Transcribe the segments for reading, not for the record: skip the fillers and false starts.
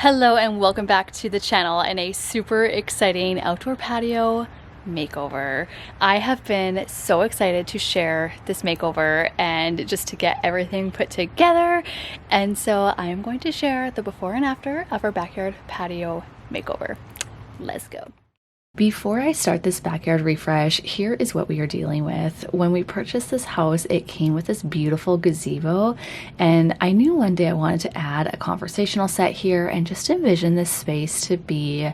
Hello and welcome back to the channel and a super exciting outdoor patio makeover. I have been so excited to share this makeover and just to get everything put together, and so I am going to share the before and after of our backyard patio makeover. Let's go. Before I start this backyard refresh, here is what we are dealing with. When we purchased this house, it came with this beautiful gazebo, and I knew one day I wanted to add a conversational set here and just envision this space to be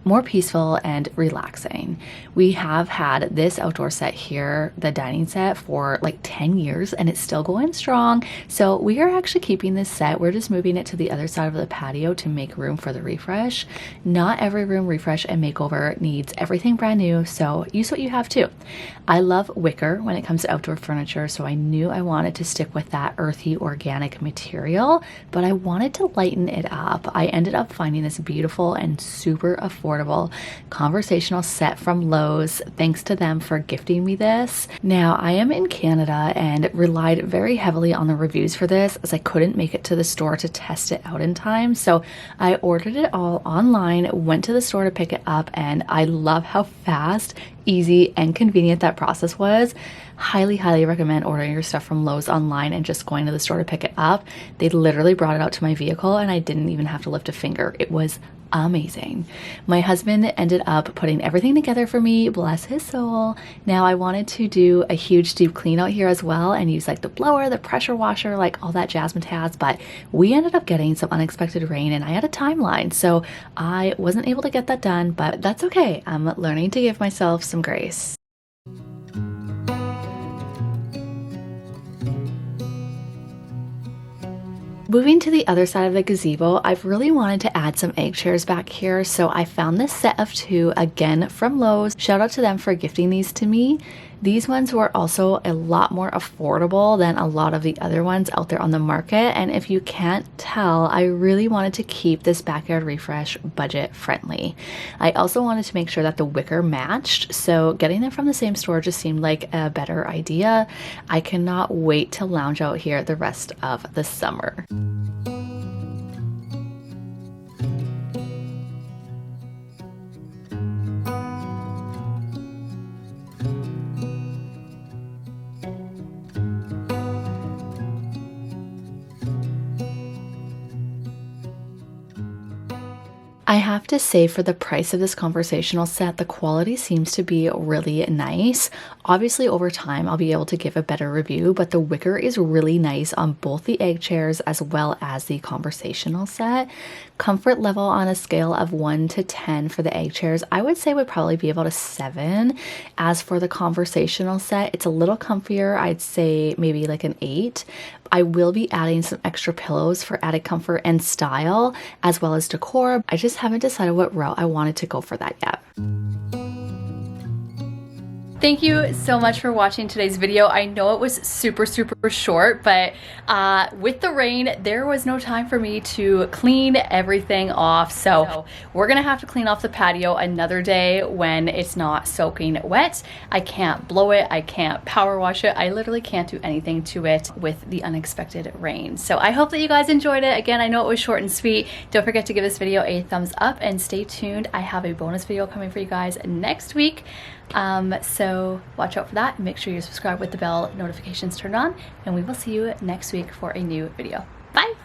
more peaceful and relaxing. We have had this outdoor set here, the dining set, for like 10 years and it's still going strong. So we are actually keeping this set. We're just moving it to the other side of the patio to make room for the refresh. Not every room refresh and makeover needs everything brand new, so use what you have too. I love wicker when it comes to outdoor furniture, so I knew I wanted to stick with that earthy organic material, but I wanted to lighten it up. I ended up finding this beautiful and super affordable conversational set from Lowe's. Thanks to them for gifting me this. Now, I am in Canada and relied very heavily on the reviews for this as I couldn't make it to the store to test it out in time. So I ordered it all online, went to the store to pick it up, and I love how fast, easy, and convenient that process was. Highly recommend ordering your stuff from Lowe's online and just going to the store to pick it up. They literally brought it out to my vehicle and I didn't even have to lift a finger. It was amazing. My husband ended up putting everything together for me, bless his soul. Now I wanted to do a huge deep clean out here as well and use like the blower, the pressure washer, like all that jazzmatazz, but we ended up getting some unexpected rain and I had a timeline, so I wasn't able to get that done, but that's okay. I'm learning to give myself some grace. Moving to the other side of the gazebo, I've really wanted to add some egg chairs back here, so I found this set of 2 again from Lowe's. Shout out to them for gifting these to me. These ones were also a lot more affordable than a lot of the other ones out there on the market, and if you can't tell, I really wanted to keep this backyard refresh budget friendly. I also wanted to make sure that the wicker matched, so getting them from the same store just seemed like a better idea. I cannot wait to lounge out here the rest of the summer. I have to say, for the price of this conversational set, the quality seems to be really nice. Obviously, over time, I'll be able to give a better review, but the wicker is really nice on both the egg chairs as well as the conversational set. Comfort level on a scale of 1 to 10 for the egg chairs, I would say would probably be about a 7. As for the conversational set, it's a little comfier. I'd say maybe like an 8. I will be adding some extra pillows for added comfort and style, as well as decor. I just haven't decided what route I wanted to go for that yet. Thank you so much for watching today's video. I know it was super short, but with the rain, there was no time for me to clean everything off. So we're gonna have to clean off the patio another day when it's not soaking wet. I can't blow it, I can't power wash it. I literally can't do anything to it with the unexpected rain. So I hope that you guys enjoyed it. Again, I know it was short and sweet. Don't forget to give this video a thumbs up and stay tuned. I have a bonus video coming for you guys next week. So watch out for that and make sure you subscribe with the bell notifications turned on, and we will see you next week for a new video. Bye!